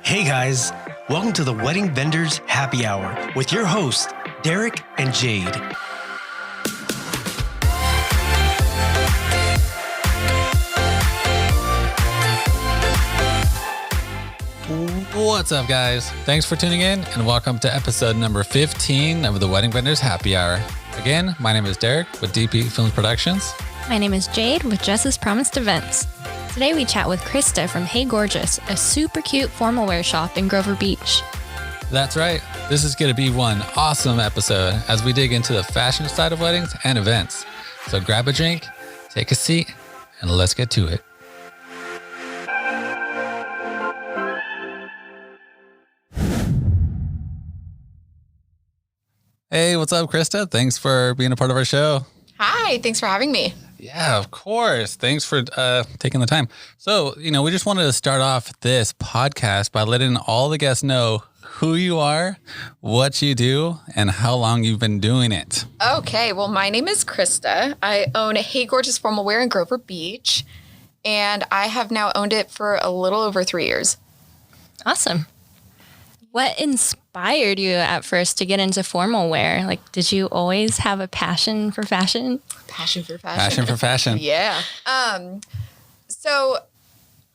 Hey guys, welcome to the Wedding Vendors Happy Hour with your hosts, Derek and Jade. What's up, guys? Thanks for tuning in and welcome to episode number 15 of the Wedding Vendors Happy Hour. Again, my name is Derek with DP Films Productions. My name is Jade with Jess's Promised Events. Today we chat with Krista from Hey Gorgeous, a super cute formal wear shop in Grover Beach. That's right. This is going to be one awesome episode as we dig into the fashion side of weddings and events. So grab a drink, take a seat, and let's get to it. Hey, what's up, Krista? Thanks for being a part of our show. Hi, thanks for having me. Yeah, of course. Thanks for taking the time. So, we just wanted to start off this podcast by letting all the guests know who you are, what you do, and how long you've been doing it. Okay, well, my name is Krista. I own Hey Gorgeous Formal Wear in Grover Beach, and I have now owned it for a little over 3 years. Awesome. What inspired you at first to get into formal wear? Like, did you always have a passion for fashion? Passion for fashion. Passion for fashion. Yeah. So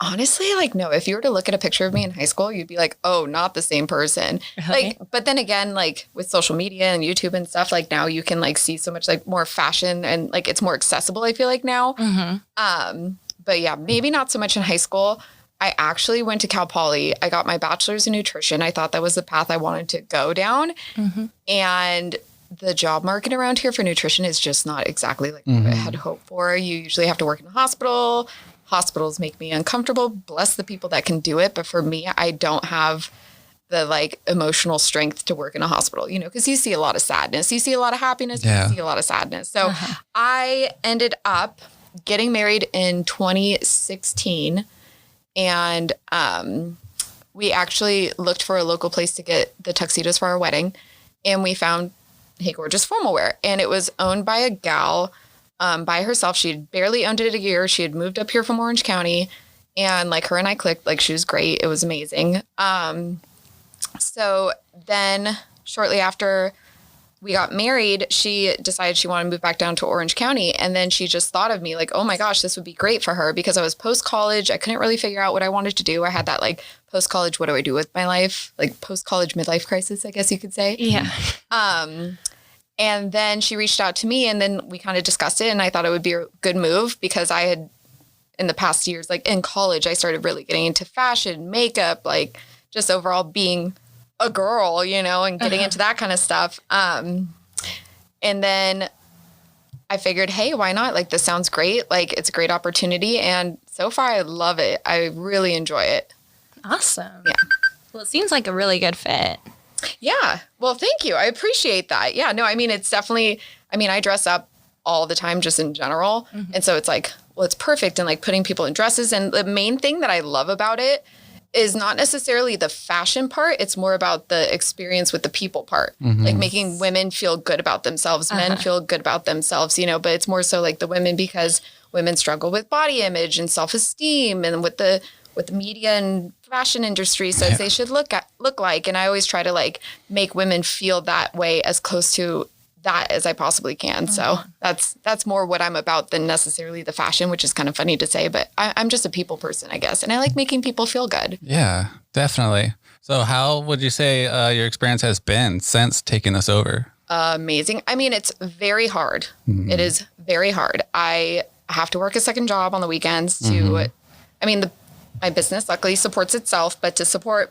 honestly, no, if you were to look at a picture of me in high school, you'd be like, oh, not the same person. Really? But then again, with social media and YouTube and stuff, now you can see so much more fashion and it's more accessible, I feel like now. Mm-hmm. But yeah, maybe not so much in high school. I actually went to Cal Poly. I got my bachelor's in nutrition. I thought that was the path I wanted to go down. Mm-hmm. And the job market around here for nutrition is just not exactly what I had hoped for. You usually have to work in a hospital. Hospitals make me uncomfortable. Bless the people that can do it. But for me, I don't have the emotional strength to work in a hospital, because you see a lot of sadness. You see a lot of happiness. Yeah. You see a lot of sadness. So I ended up getting married in 2016. And we actually looked for a local place to get the tuxedos for our wedding. And we found Hey Gorgeous Formal Wear. And it was owned by a gal by herself. She had barely owned it a year. She had moved up here from Orange County. And her and I clicked. She was great. It was amazing. So then shortly after we got married, she decided she wanted to move back down to Orange County. And then she just thought of me oh my gosh, this would be great for her, because I was post-college. I couldn't really figure out what I wanted to do. I had that post-college, what do I do with my life? Post-college midlife crisis, I guess you could say. Yeah. And then she reached out to me, and then we kind of discussed it. And I thought it would be a good move because I had, in the past years, in college, I started really getting into fashion, makeup, just overall being a girl, and getting into that kind of stuff. And then I figured, hey, why not? This sounds great. It's a great opportunity. And so far I love it. I really enjoy it. Awesome. Yeah. Well, it seems like a really good fit. Yeah. Well, thank you. I appreciate that. Yeah, no, it's definitely, I dress up all the time just in general. Mm-hmm. And so it's it's perfect. And putting people in dresses. And the main thing that I love about it is not necessarily the fashion part. It's more about the experience with the people part, making women feel good about themselves, men feel good about themselves, but it's more so the women, because women struggle with body image and self-esteem and with the media and fashion industry says they should look like. And I always try to make women feel that way as close to that as I possibly can. So that's more what I'm about than necessarily the fashion, which is kind of funny to say, but I'm just a people person, I guess. And I like making people feel good. Yeah, definitely. So how would you say your experience has been since taking this over? Amazing. It's very hard. Mm-hmm. It is very hard. I have to work a second job on the weekends to, my business luckily supports itself, but to support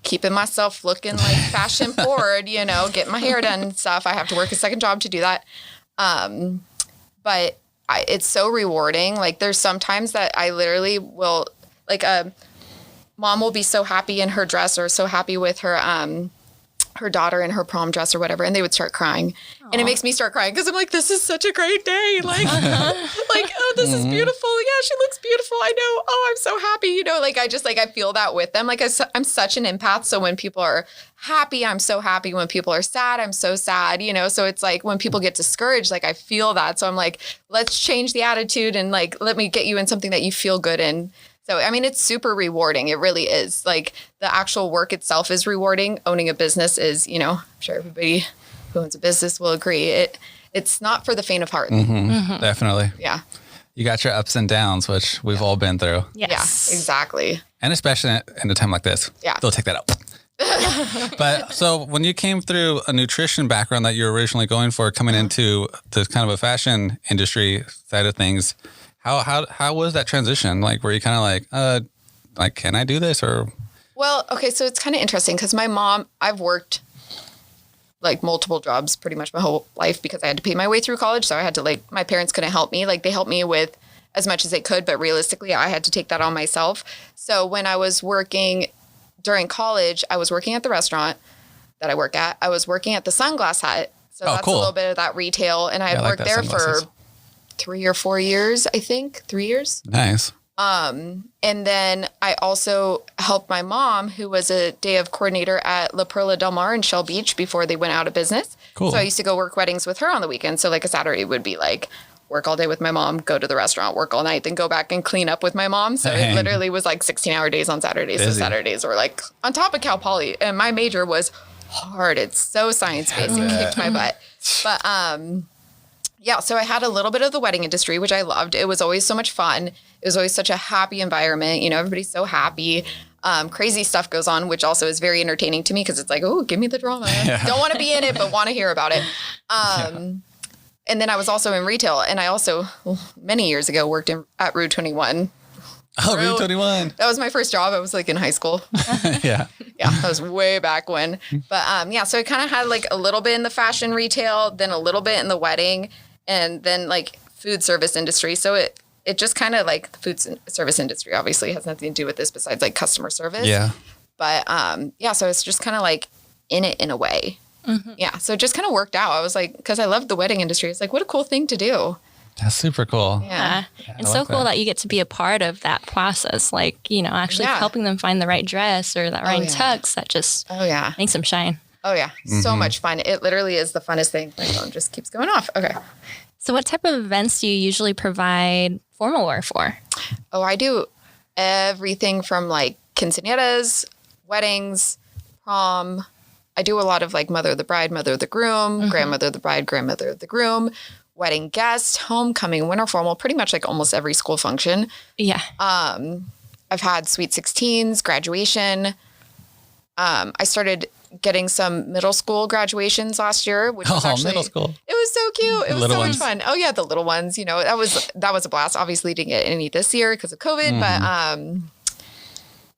keeping myself looking fashion forward, getting my hair done and stuff, I have to work a second job to do that. But it's so rewarding. There's sometimes that I literally will, mom will be so happy in her dress or so happy with her daughter in her prom dress or whatever, and they would start crying. Aww. And it makes me start crying because I'm this is such a great day. Oh, this is beautiful. Yeah, she looks beautiful. I know. Oh, I'm so happy. I feel that with them. I'm such an empath. So when people are happy, I'm so happy. When people are sad, I'm so sad, So it's when people get discouraged, I feel that. So I'm let's change the attitude and let me get you in something that you feel good in. So, I mean, it's super rewarding. It really is. Like the actual work itself is rewarding. Owning a business is, you know, I'm sure everybody who owns a business will agree. It's not for the faint of heart. Definitely. Yeah. You got your ups and downs, which we've all been through. Yes. Yeah, exactly. And especially in a time like this. Yeah. They'll take that out. But so when you came through a nutrition background that you're originally going for, coming into this kind of a fashion industry side of things, how was that transition? Like, were you kind of like, can I do this or? Well, okay. So it's kind of interesting because my mom, I've worked like multiple jobs pretty much my whole life because I had to pay my way through college. So I had to like, my parents couldn't help me. Like they helped me with as much as they could, but realistically I had to take that on myself. So when I was working during college, I was working at the restaurant that I work at. I was working at the Sunglass Hut. So that's cool. a little bit of that retail. And I had worked there for 3 or 4 years, I think. 3 years. Nice. And then I also helped my mom, who was a day of coordinator at La Perla Del Mar in Shell Beach before they went out of business. Cool. So I used to go work weddings with her on the weekend. So like a Saturday would be like work all day with my mom, go to the restaurant, work all night, then go back and clean up with my mom. So Dang. it literally was like 16-hour days on Saturdays. Busy. So Saturdays were like on top of Cal Poly. And my major was hard. It's so science-based. It kicked my butt. But yeah, so I had a little bit of the wedding industry, which I loved. It was always so much fun. It was always such a happy environment. You know, everybody's so happy. Crazy stuff goes on, which also is very entertaining to me because it's like, oh, give me the drama. Don't want to be in it, but want to hear about it. And then I was also in retail. And I also, many years ago, worked at Rue 21. Oh, Rue 21. That was my first job. I was like in high school. Yeah. Yeah, that was way back when. But yeah, so I kind of had like a little bit in the fashion retail, then a little bit in the wedding, and then like food service industry. So it just kind of like the food service industry obviously has nothing to do with this besides like customer service. Yeah. But yeah, so it's just kind of like in it in a way. Yeah, so it just kind of worked out. I was like, because I loved the wedding industry. It's like, what a cool thing to do. That's super cool. Yeah. And so cool that you get to be a part of that process. Like, you know, actually helping them find the right dress or that right tux that just makes them shine. Oh, yeah. So much fun. It literally is the funnest thing. My phone just keeps going off. Okay. So what type of events do you usually provide formal wear for? Oh, I do everything from like quinceañeras, weddings, prom. I do a lot of like mother of the bride, mother of the groom, grandmother of the bride, grandmother of the groom, wedding guest, homecoming, winter formal, pretty much like almost every school function. Yeah. I've had sweet 16s, graduation. I started getting some middle school graduations last year, which was actually middle school. It was so cute. It was so ones. much fun. Oh yeah, the little ones. You know, that was a blast. Obviously, didn't get any this year because of COVID,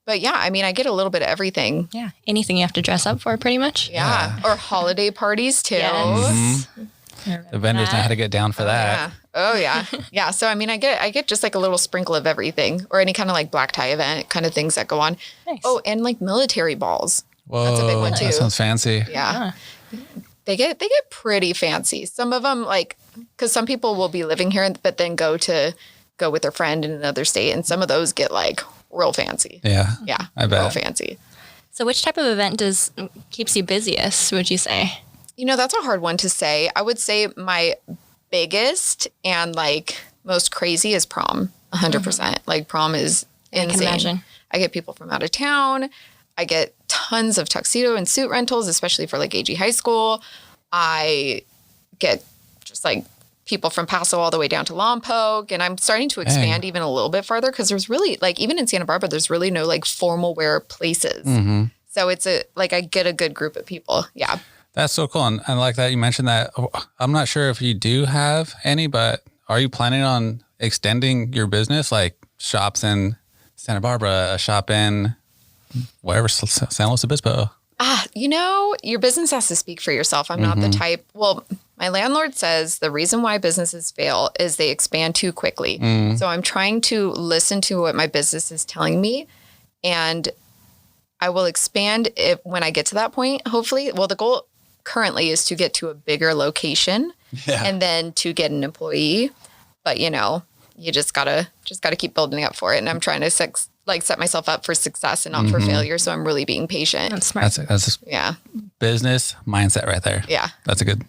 but yeah, I mean, I get a little bit of everything. Yeah. Anything you have to dress up for, pretty much. Yeah, or holiday parties too. Yes. The vendors know how to get down for that. Yeah. Oh yeah. Yeah. So I mean, I get just like a little sprinkle of everything, or any kind of like black tie event kind of things that go on. Nice. Oh, and like military balls. Whoa, That's a big one too. That sounds fancy. Yeah. They get pretty fancy. Some of them like, because some people will be living here, but then go with their friend in another state, and some of those get like real fancy. Yeah. Yeah. I bet. Real fancy. So which type of event keeps you busiest, would you say? You know, that's a hard one to say. I would say my biggest and like most crazy is prom. 100%. Like prom is insane. I can imagine. I get people from out of town. I get tons of tuxedo and suit rentals, especially for like AG high school. I get just like people from Paso all the way down to Lompoc. And I'm starting to expand even a little bit farther because there's really like, even in Santa Barbara, there's really no like formal wear places. So it's I get a good group of people. Yeah. That's so cool. And I like that you mentioned that. I'm not sure if you do have any, but are you planning on extending your business, like shops in Santa Barbara, a shop in wherever, San Luis Obispo? You know, your business has to speak for yourself. I'm not the type. Well, my landlord says the reason why businesses fail is they expand too quickly. So I'm trying to listen to what my business is telling me, and I will expand it when I get to that point, hopefully. Well, the goal currently is to get to a bigger location and then to get an employee. But, you know, you just gotta keep building up for it. And I'm trying to set myself up for success and not for failure. So I'm really being patient. That's smart. That's business mindset right there. Yeah. That's good.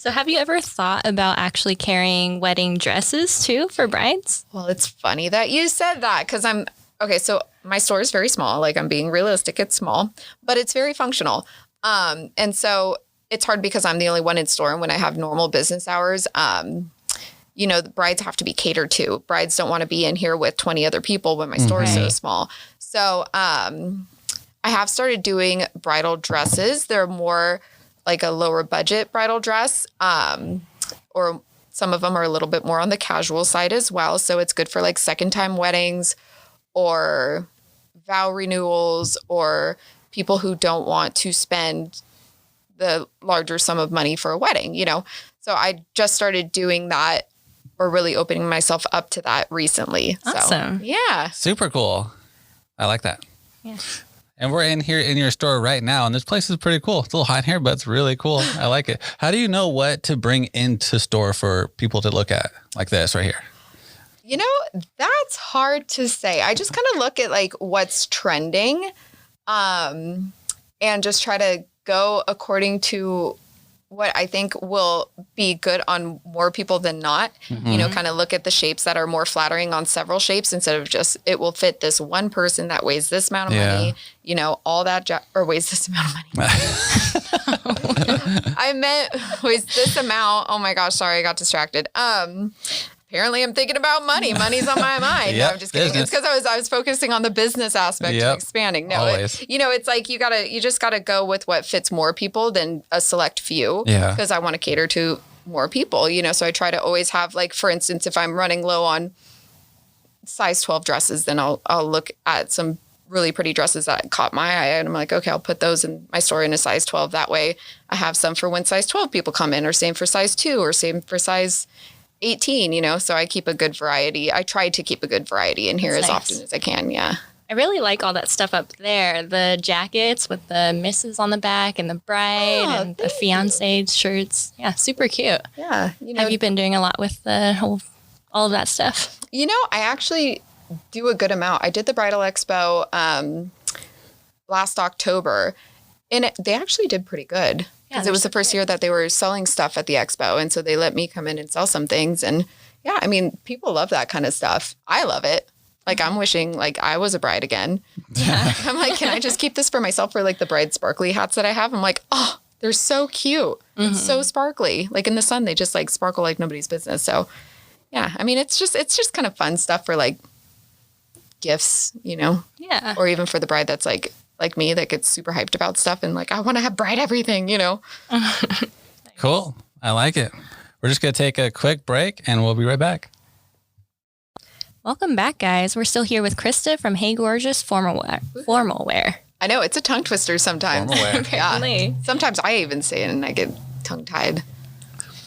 So have you ever thought about actually carrying wedding dresses too for brides? Well, it's funny that you said that because so my store is very small. Like I'm being realistic. It's small, but it's very functional. And so it's hard because I'm the only one in store. And when I have normal business hours, the brides have to be catered to. Brides don't want to be in here with 20 other people when my store is so small. So I have started doing bridal dresses. They're more like a lower budget bridal dress, or some of them are a little bit more on the casual side as well. So it's good for like second time weddings or vow renewals or people who don't want to spend the larger sum of money for a wedding, So I just started doing that or really opening myself up to that recently. Awesome. So, yeah. Super cool. I like that. Yeah. And we're in here in your store right now, and this place is pretty cool. It's a little hot in here, but it's really cool. I like it. How do you know what to bring into store for people to look at like this right here? That's hard to say. I just kind of look at like what's trending, and just try to go according to what I think will be good on more people than not. Kind of look at the shapes that are more flattering on several shapes instead of just it will fit this one person that weighs this amount of money, all that or weighs this amount of money. I meant weighs this amount. Oh my gosh, sorry, I got distracted. Apparently I'm thinking about money. Money's on my mind. No, I'm just kidding. It's because I was focusing on the business aspect of expanding. No, it's like you just gotta go with what fits more people than a select few. Yeah. Because I want to cater to more people, So I try to always have like, for instance, if I'm running low on size 12 dresses, then I'll look at some really pretty dresses that caught my eye and I'm like, okay, I'll put those in my store in a size 12. That way I have some for when size 12 people come in, or same for size 2, or same for size 18, so I keep a good variety. I try to keep a good variety in here as often as I can. Yeah. I really like all that stuff up there. The jackets with the misses on the back and the bride and the fiancé shirts. Yeah, super cute. Yeah. Have you been doing a lot with all of that stuff? I actually do a good amount. I did the Bridal Expo last October, and they actually did pretty good. Because it was the first year that they were selling stuff at the expo. And so they let me come in and sell some things. And yeah, I mean, people love that kind of stuff. I love it. Like I'm wishing like I was a bride again. Yeah. I'm like, can I just keep this for myself for like the bride sparkly hats that I have? I'm like, oh, they're so cute. It's so sparkly. Like in the sun, they just like sparkle like nobody's business. So yeah, I mean, it's just kind of fun stuff for like gifts, Yeah. Or even for the bride that's like me that gets super hyped about stuff and like, I want to have bride everything, Cool. I like it. We're just going to take a quick break and we'll be right back. Welcome back, guys. We're still here with Krista from Hey Gorgeous Formal Wear. I know it's a tongue twister sometimes. Apparently. Yeah. Sometimes I even say it and I get tongue tied.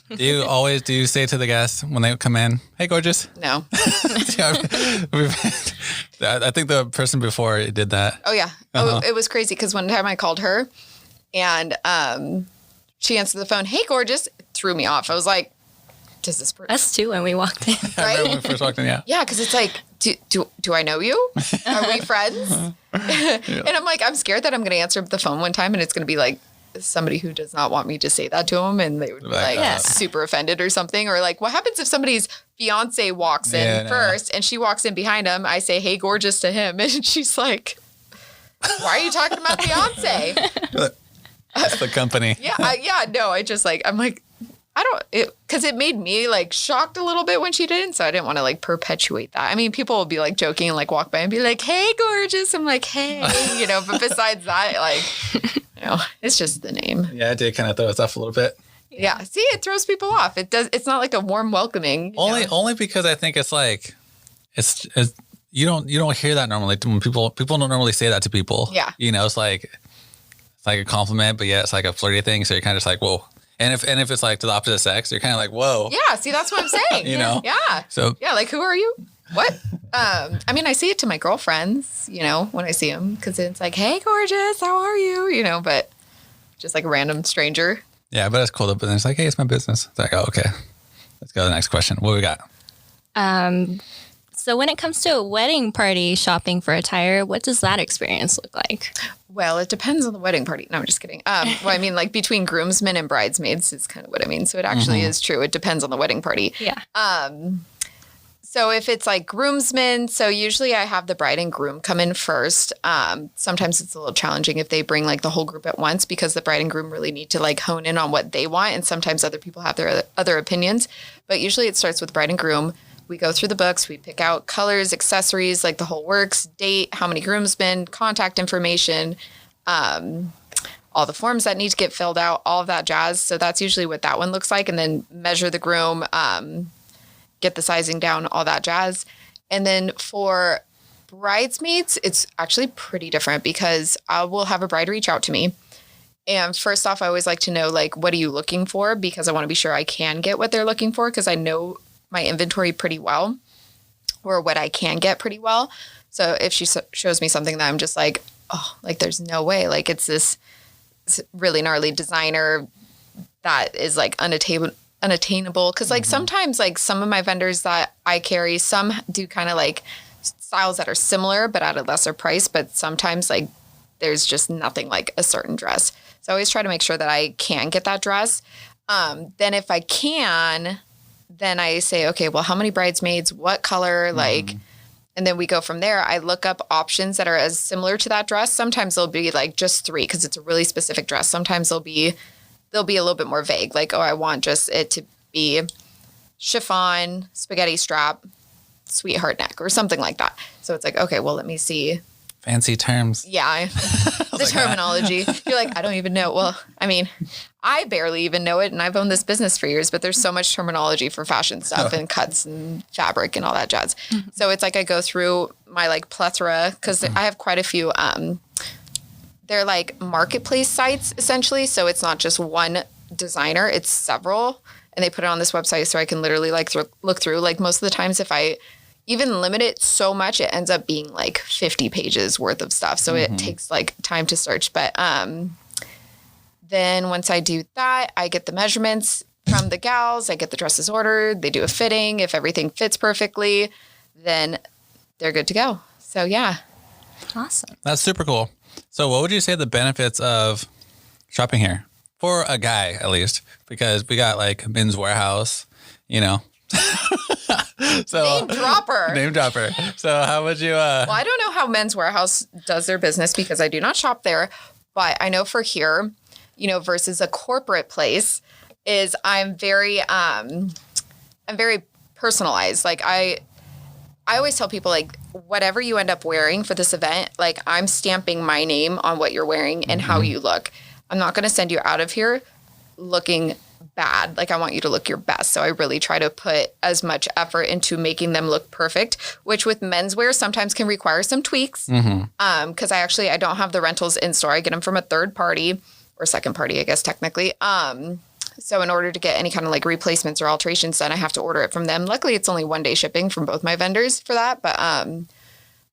Do you say to the guests when they come in, hey, gorgeous? No. I think the person before did that. Oh, yeah. Oh, it was crazy because one time I called her and she answered the phone, hey, gorgeous. It threw me off. I was like, does this person? Us too when we walked in. Right? I remember when we first walked in, yeah. Yeah, because it's like, do I know you? Are we friends? And I'm like, I'm scared that I'm going to answer the phone one time and it's going to be like, somebody who does not want me to say that to them and they would be like super offended or something. Or like, what happens if somebody's fiance walks in first and she walks in behind him? I say, hey, gorgeous to him. And she's like, why are you talking about fiance? That's the company. I'm like, because it made me like shocked a little bit when she didn't. So I didn't want to like perpetuate that. I mean, people will be like joking and like walk by and be like, hey, gorgeous. I'm like, hey, but besides that, like, it's just the name. Yeah, it did kind of throw us off a little bit. Yeah. See, it throws people off. It does. It's not like a warm welcoming. Only because I think it's like, it's you don't hear that normally when people don't normally say that to people. Yeah. It's like a compliment, but yeah, it's like a flirty thing. So you're kind of just like, whoa. And if it's like to the opposite sex, you're kind of like, whoa. Yeah. See, that's what I'm saying. Yeah. So yeah, like who are you? What? I mean, I see it to my girlfriends, when I see them, because it's like, hey, gorgeous, how are you? But just like a random stranger. Yeah, but it's cool. But then it's like, hey, it's my business. It's like, oh, okay. Let's go to the next question. What we got? So when it comes to a wedding party shopping for attire, what does that experience look like? Well, it depends on the wedding party. No, I'm just kidding. Well, I mean, like between groomsmen and bridesmaids is kind of what I mean. So it actually is true. It depends on the wedding party. Yeah. So if it's like groomsmen, so usually I have the bride and groom come in first. Sometimes it's a little challenging if they bring like the whole group at once because the bride and groom really need to like hone in on what they want. And sometimes other people have their other opinions. But usually it starts with bride and groom. We go through the books, we pick out colors, accessories, like the whole works, date, how many groomsmen, contact information, all the forms that need to get filled out, all of that jazz. So that's usually what that one looks like. And then measure the groom, get the sizing down, all that jazz. And then for bridesmaids, it's actually pretty different because I will have a bride reach out to me. And first off, I always like to know, like, what are you looking for? Because I want to be sure I can get what they're looking for because I know my inventory pretty well or what I can get pretty well. So if she shows me something that I'm just like, oh, like there's no way, like it's this really gnarly designer that is like unattainable. Cause like sometimes like some of my vendors that I carry, some do kind of like styles that are similar, but at a lesser price. But sometimes like there's just nothing like a certain dress. So I always try to make sure that I can get that dress. Then if I can, then I say, okay, well, how many bridesmaids, what color, like, and then we go from there. I look up options that are as similar to that dress. Sometimes they'll be like just 3 because it's a really specific dress. Sometimes they'll be a little bit more vague. Like, oh, I want just it to be chiffon, spaghetti strap, sweetheart neck or something like that. So it's like, okay, well, let me see. Fancy terms. Yeah. The terminology. You're like, I don't even know. Well, I mean, I barely even know it. And I've owned this business for years, but there's so much terminology for fashion stuff and cuts and fabric and all that jazz. So it's like I go through my like plethora because I have quite a few. They're like marketplace sites essentially. So it's not just one designer, it's several. And they put it on this website so I can literally like look through. Like most of the times if I even limit it so much, it ends up being like 50 pages worth of stuff. So it takes like time to search. But then once I do that, I get the measurements from the gals. I get the dresses ordered. They do a fitting. If everything fits perfectly, then they're good to go. So yeah. Awesome. That's super cool. So what would you say the benefits of shopping here for a guy, at least? Because we got like Men's Warehouse, you know. So Name dropper. So how would you well, I don't know how Men's Warehouse does their business because I do not shop there, but I know for here, you know, versus a corporate place is I'm very personalized. Like I always tell people like whatever you end up wearing for this event, like I'm stamping my name on what you're wearing and how you look. I'm not going to send you out of here looking bad. Like I want you to look your best. So I really try to put as much effort into making them look perfect, which with menswear sometimes can require some tweaks. Cause I don't have the rentals in store. I get them from a third party or second party, I guess, technically. So in order to get any kind of like replacements or alterations done, I have to order it from them. Luckily it's only 1 day shipping from both my vendors for that.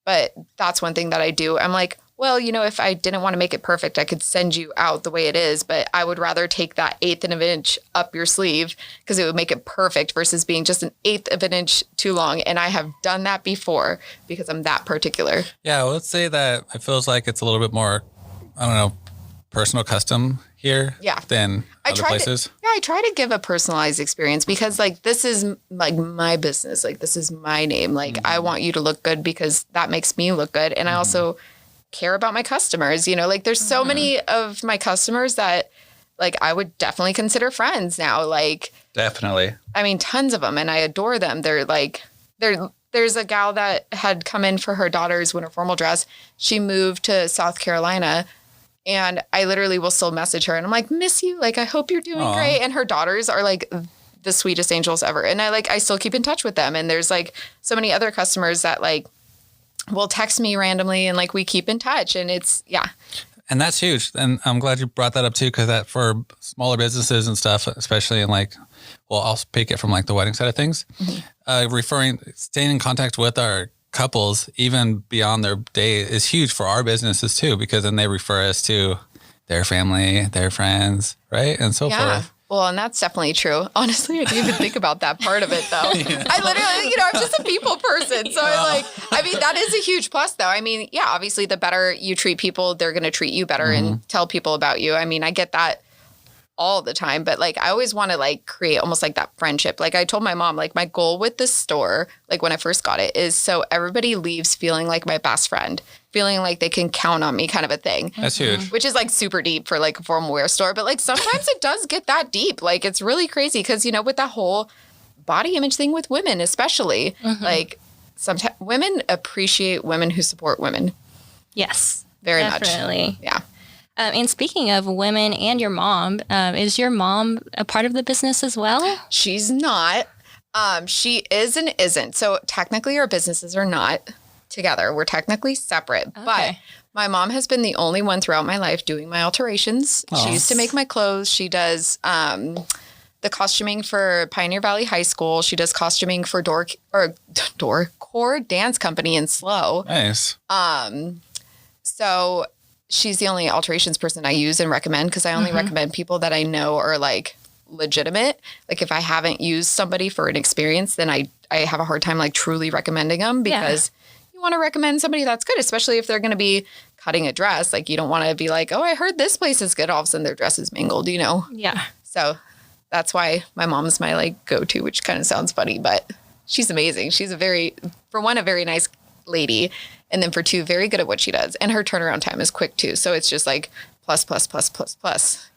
But that's one thing that I do. I'm like, well, you know, if I didn't want to make it perfect, I could send you out the way it is, but I would rather take that 1/8 of an inch up your sleeve because it would make it perfect versus being just an 1/8 of an inch too long. And I have done that before because I'm that particular. Yeah, let's say that it feels like it's a little bit more, I don't know, personal custom here than other places. I try to give a personalized experience because like this is like my business. Like this is my name. Like I want you to look good because that makes me look good. And I also care about my customers, you know, like there's so many of my customers that like I would definitely consider friends now. Like definitely. I mean, tons of them and I adore them. They're like, there's a gal that had come in for her daughter's winter formal dress. She moved to South Carolina and I literally will still message her and I'm like, miss you. Like, I hope you're doing great. And her daughters are like the sweetest angels ever. And I still keep in touch with them. And there's like so many other customers that like will text me randomly and like we keep in touch and it's and that's huge. And I'm glad you brought that up too, because that for smaller businesses and stuff, especially in like, well, I'll speak it from like the wedding side of things, staying in contact with our couples even beyond their day is huge for our businesses too, because then they refer us to their family, their friends, right, and so forth. Well, and that's definitely true. Honestly, I didn't even think about that part of it, though. I literally, I'm just a people person. So that is a huge plus, though. I mean, yeah, obviously, the better you treat people, they're going to treat you better and tell people about you. I mean, I get that all the time, but like, I always want to like create almost like that friendship. Like I told my mom, like my goal with this store, like when I first got it, is so everybody leaves feeling like my best friend, feeling like they can count on me, kind of a thing. That's huge. Which is like super deep for like a formal wear store. But like sometimes it does get that deep. Like it's really crazy because, with that whole body image thing with women, especially, like sometimes women appreciate women who support women. Yes. Very much. Definitely. Yeah. And speaking of women and your mom, is your mom a part of the business as well? She's not. She is and isn't. So technically our businesses are not together. We're technically separate. Okay. But my mom has been the only one throughout my life doing my alterations. Aww. She used to make my clothes. She does the costuming for Pioneer Valley High School. She does costuming for Doorcore Dance Company in Slow. Nice. So she's the only alterations person I use and recommend because I only recommend people that I know are like legitimate. Like if I haven't used somebody for an experience, then I have a hard time like truly recommending them because you want to recommend somebody that's good, especially if they're going to be cutting a dress. Like you don't want to be like, oh, I heard this place is good. All of a sudden their dress is mangled, Yeah. So that's why my mom's my like go-to, which kind of sounds funny, but she's amazing. She's a very nice lady. And then for two, very good at what she does. And her turnaround time is quick too. So it's just like plus. That's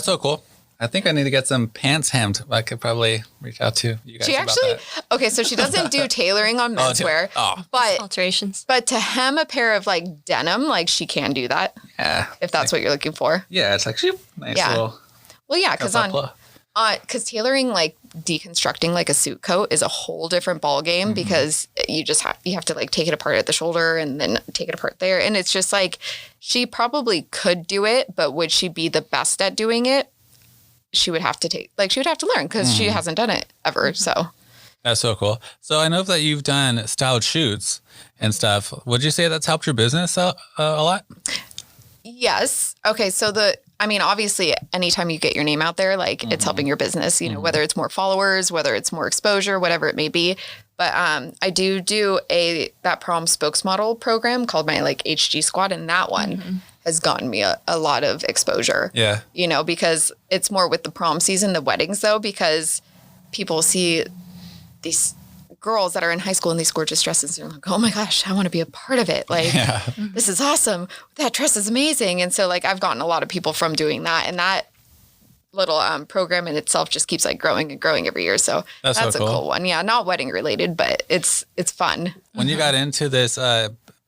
so cool. I think I need to get some pants hemmed. I could probably reach out to you guys about that. Okay, so she doesn't do tailoring on menswear. But alterations. But to hem a pair of like denim, like she can do that. Yeah. If that's what you're looking for. Yeah, it's actually nice little. Well, yeah, because tailoring, like deconstructing like a suit coat is a whole different ball game because you have to like take it apart at the shoulder and then take it apart there. And it's just like, she probably could do it, but would she be the best at doing it? She would have to learn because she hasn't done it ever. So that's so cool. So I know that you've done styled shoots and stuff. Would you say that's helped your business a lot? Yes. Okay. So obviously anytime you get your name out there, like it's helping your business, whether it's more followers, whether it's more exposure, whatever it may be. But I do that prom spokesmodel program called my like HG squad. And that one has gotten me a lot of exposure. Yeah. Because it's more with the prom season, the weddings though, because people see these girls that are in high school in these gorgeous dresses and they're like, oh my gosh, I want to be a part of it. Like, this is awesome. That dress is amazing. And so like, I've gotten a lot of people from doing that, and that little program in itself just keeps like growing and growing every year. So that's so cool. A cool one. Yeah. Not wedding related, but it's fun. When you got into this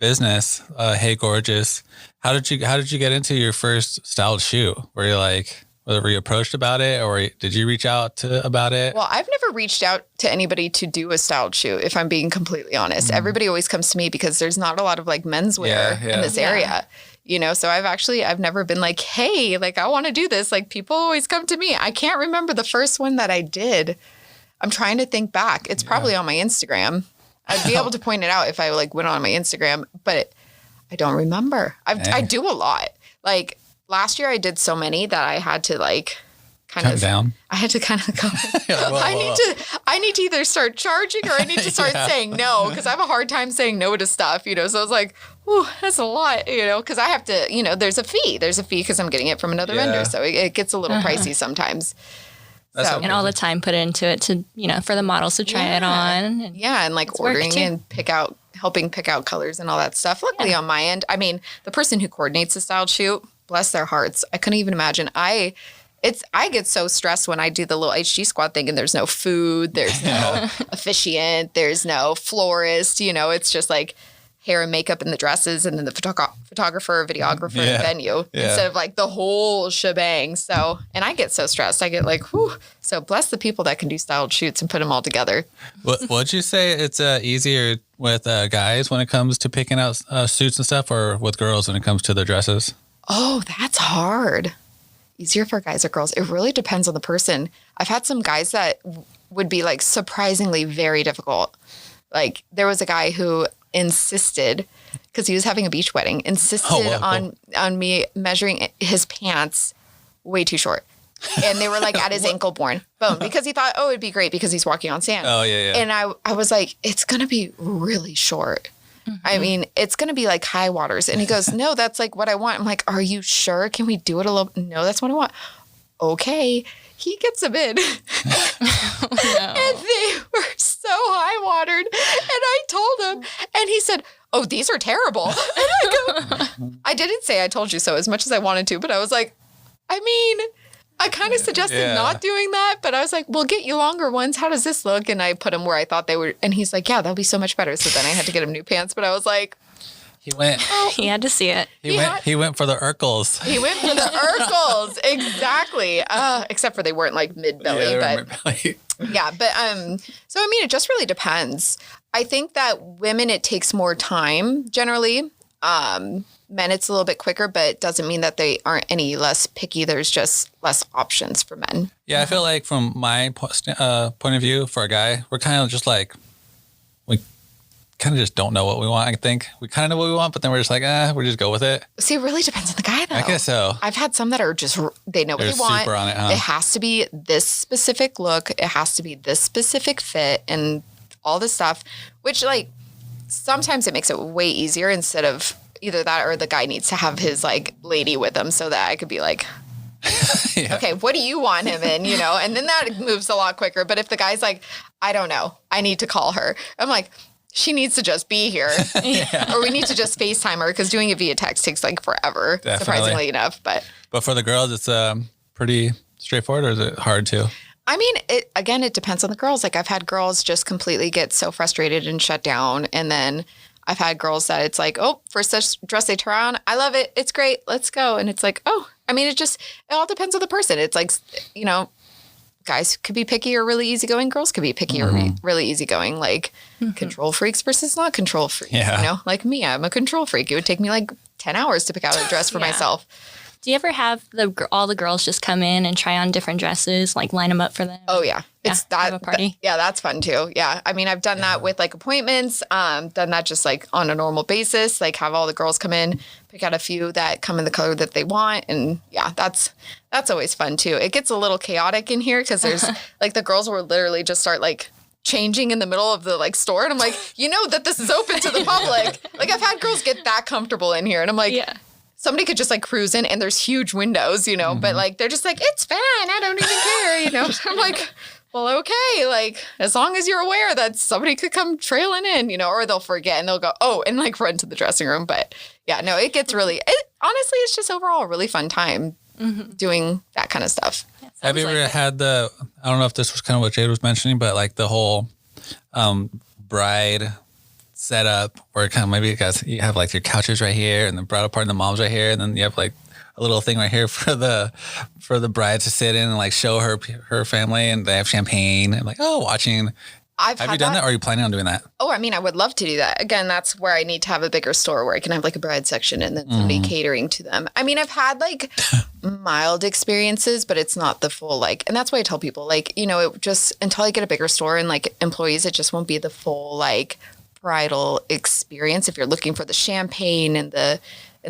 business, Hey Gorgeous, how did you get into your first styled shoe? Were you like, were you approached about it, or did you reach out about it? Well, I've never reached out to anybody to do a styled shoe, if I'm being completely honest. Everybody always comes to me because there's not a lot of like menswear in this area, so I've never been like, hey, like I want to do this. Like people always come to me. I can't remember the first one that I did. I'm trying to think back. It's probably on my Instagram. I'd be able to point it out if I like went on my Instagram, but I don't remember. I do a lot. Like, last year I did so many that I had to like cut down. I had to kind of go, I need to either start charging or I need to start saying no, because I have a hard time saying no to stuff, So I was like, ooh, that's a lot, because I have to, there's a fee. There's a fee because I'm getting it from another vendor. So it gets a little pricey sometimes. And all the time put into it to, for the models to try it on. And like ordering and helping pick out colors and all that stuff. Luckily on my end, I mean, the person who coordinates the styled shoot, bless their hearts, I couldn't even imagine. I get so stressed when I do the little HG squad thing and there's no food, there's no officiant, there's no florist, it's just like hair and makeup and the dresses and then the photographer, videographer, and venue instead of like the whole shebang. So, and I get so stressed. I get like, whew. So bless the people that can do styled shoots and put them all together. Would you say it's easier with guys when it comes to picking out suits and stuff, or with girls when it comes to the dresses? Oh, that's hard. Easier for guys or girls. It really depends on the person. I've had some guys that would be like surprisingly very difficult. Like there was a guy who insisted, because he was having a beach wedding, on me measuring his pants way too short. and they were like at his ankle born. Boom. Because he thought, oh, it'd be great because he's walking on sand. Oh, yeah. And I was like, it's going to be really short. I mean, it's going to be like high waters. And he goes, no, that's like what I want. I'm like, are you sure? Can we do it a little? No, that's what I want. Okay. He gets them in. No. And they were so high watered. And I told him, and he said, oh, these are terrible. And I go, I didn't say I told you so as much as I wanted to, but I was like, I mean, I kind of suggested not doing that, but I was like, we'll get you longer ones. How does this look? And I put them where I thought they were. And he's like, yeah, that'll be so much better. So then I had to get him new pants, but I was like, He went. He had to see it. He went for the Urkels. he went for the Urkels. Exactly. Except for they weren't like mid-belly, yeah, but so I mean, it just really depends. I think that women, it takes more time generally. Men, it's a little bit quicker, but it doesn't mean that they aren't any less picky. There's just less options for men. Yeah, I feel like from my point of view, for a guy, we're kind of just like, we kind of just don't know what we want, I think. We kind of know what we want, but then we're just like, we just go with it. See, it really depends on the guy, though. I guess so. I've had some that are just, they know what They're they want. super on it, huh? It has to be this specific look. It has to be this specific fit and all this stuff, which like sometimes it makes it way easier instead of either that or the guy needs to have his like lady with him so that I could be like, okay, what do you want him in, you know? And then that moves a lot quicker. But if the guy's like, I don't know, I need to call her. I'm like, she needs to just be here. Or we need to just FaceTime her because doing it via text takes like forever, surprisingly enough. But for the girls, it's pretty straightforward, or is it hard too? I mean, it depends on the girls. Like I've had girls just completely get so frustrated and shut down. And then I've had girls that it's like, oh, first dress they try on, I love it. It's great. Let's go. And it's like, oh, I mean, it all depends on the person. It's like, you know, guys could be picky or really easygoing. Girls could be picky or really easygoing, like control freaks versus not control freaks. Yeah. You know, like me, I'm a control freak. It would take me like 10 hours to pick out a dress for myself. Do you ever have all the girls just come in and try on different dresses, like line them up for them? Oh yeah. It's that have a party. Yeah, that's fun too. Yeah. I mean, I've done that with like appointments, done that just like on a normal basis, like have all the girls come in, pick out a few that come in the color that they want. And yeah, that's always fun too. It gets a little chaotic in here because there's like the girls will literally just start like changing in the middle of the like store. And I'm like, you know that this is open to the public. Like I've had girls get that comfortable in here and I'm like, somebody could just like cruise in and there's huge windows, you know, but like, they're just like, it's fine. I don't even care. You know, I'm like, well, okay. Like as long as you're aware that somebody could come trailing in, you know, or they'll forget and they'll go, oh, and like run to the dressing room. But yeah, no, it gets honestly, it's just overall a really fun time doing that kind of stuff. Have you ever had I don't know if this was kind of what Jade was mentioning, but like the whole bride setup where kind of maybe you have like your couches right here and the bridal part and the mom's right here. And then you have like a little thing right here for the bride to sit in and like show her family and they have champagne and like, watching. Have you done that or are you planning on doing that? Oh, I mean, I would love to do that. Again, that's where I need to have a bigger store where I can have like a bride section and then somebody catering to them. I mean, I've had like mild experiences, but it's not the full like, and that's why I tell people like, you know, it just until I get a bigger store and like employees, it just won't be the full like bridal experience if you're looking for the champagne and the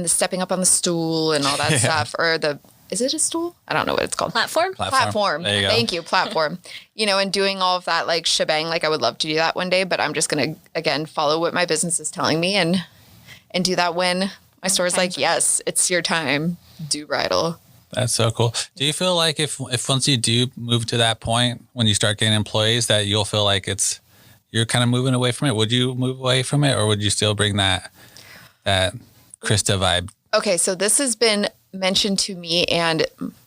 stepping up on the stool and all that stuff or is it a stool? I don't know what it's called. Platform. There you go. Thank you. Platform. You know, and doing all of that like shebang, like I would love to do that one day, but I'm just going to, again, follow what my business is telling me and do that when my store is like, yes, it's your time. Do bridal. That's so cool. Do you feel like if once you do move to that point, when you start getting employees, that you'll feel like you're kind of moving away from it? Would you move away from it or would you still bring that Krista vibe? Okay, so this has been mentioned to me and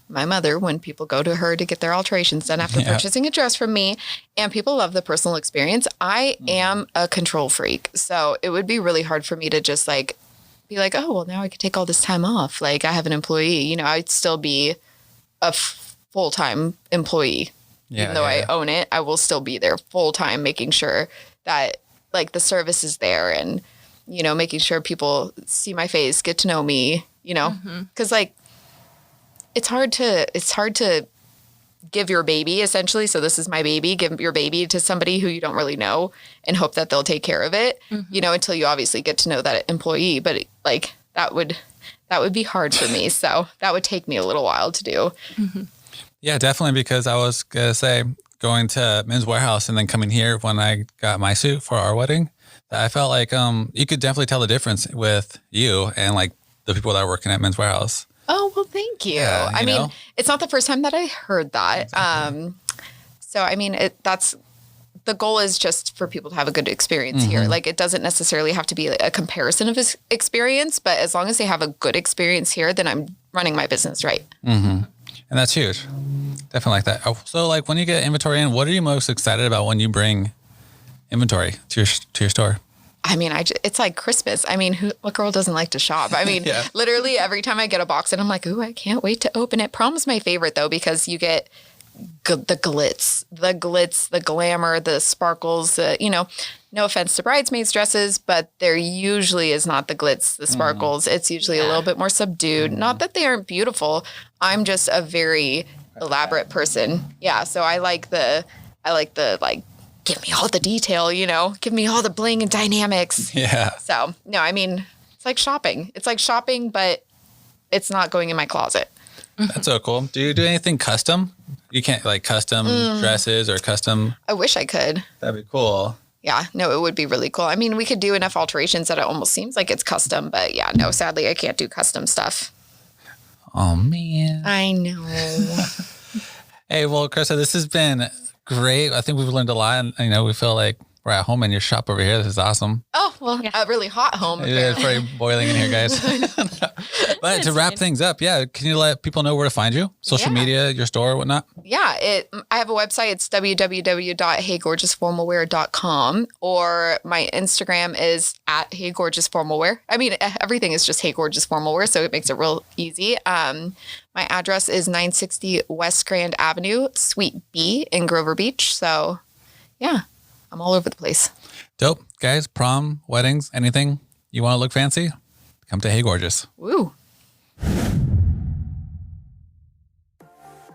my mother when people go to her to get their alterations done after purchasing a dress from me, and people love the personal experience. I am a control freak, so it would be really hard for me to just like be like, oh, well, now I could take all this time off. Like I have an employee, you know, I'd still be a full-time employee. Even though I own it, I will still be there full time, making sure that like the service is there and, you know, making sure people see my face, get to know me, you know, because like it's hard to give your baby essentially. So this is my baby, give your baby to somebody who you don't really know and hope that they'll take care of it, you know, until you obviously get to know that employee. But like that would be hard for me. So that would take me a little while to do. Yeah, definitely. Because I was going to say going to Men's Warehouse and then coming here when I got my suit for our wedding, I felt like you could definitely tell the difference with you and like the people that are working at Men's Warehouse. Oh, well, thank you. Yeah, I mean, it's not the first time that I heard that. Exactly. So, I mean, that's the goal is just for people to have a good experience here. Like, it doesn't necessarily have to be a comparison of his experience, but as long as they have a good experience here, then I'm running my business right. And that's huge. Definitely like that. So, like, when you get inventory in, what are you most excited about when you bring inventory to your store? I mean, it's like Christmas. I mean, what girl doesn't like to shop? I mean, literally every time I get a box and I'm like, ooh, I can't wait to open it. Prom's my favorite though, because you get the glitz, the glamour, the sparkles, no offense to bridesmaids dresses, but there usually is not the glitz, the sparkles. It's usually a little bit more subdued. Not that they aren't beautiful. I'm just a very elaborate person. Yeah. So I like the give me all the detail, give me all the bling and dynamics. Yeah. So, no, I mean, it's like shopping. It's like shopping, but it's not going in my closet. That's so cool. Do you do anything custom? You can't like custom dresses or custom. I wish I could. That'd be cool. Yeah, no, it would be really cool. I mean, we could do enough alterations that it almost seems like it's custom, but yeah, no, sadly, I can't do custom stuff. Oh, man. I know. Hey, well, Krista, this has been great. I think we've learned a lot. And, we feel like we're at home in your shop over here. This is awesome. Oh, well, a really hot home. Yeah, it's pretty boiling in here, guys. But to wrap things up, can you let people know where to find you? Social media, your store, whatnot? Yeah, I have a website. It's www.heygorgeousformalwear.com, or my Instagram is at heygorgeousformalwear. I mean, everything is just heygorgeousformalwear, so it makes it real easy. My address is 960 West Grand Avenue, Suite B in Grover Beach. So, yeah, I'm all over the place. Dope. Guys, prom, weddings, anything you want to look fancy? Come to Hey Gorgeous. Woo.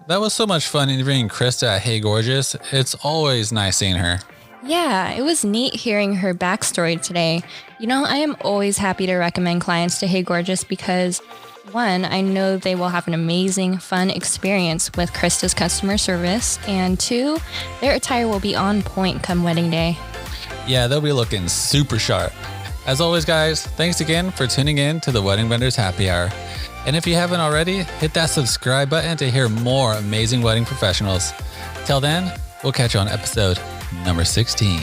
That was so much fun interviewing Krista at Hey Gorgeous. It's always nice seeing her. Yeah, it was neat hearing her backstory today. I am always happy to recommend clients to Hey Gorgeous because, one, I know they will have an amazing, fun experience with Krista's customer service, and two, their attire will be on point come wedding day. Yeah, they'll be looking super sharp. As always, guys, thanks again for tuning in to the Wedding Vendors Happy Hour. And if you haven't already, hit that subscribe button to hear more amazing wedding professionals. Till then, we'll catch you on episode number 16.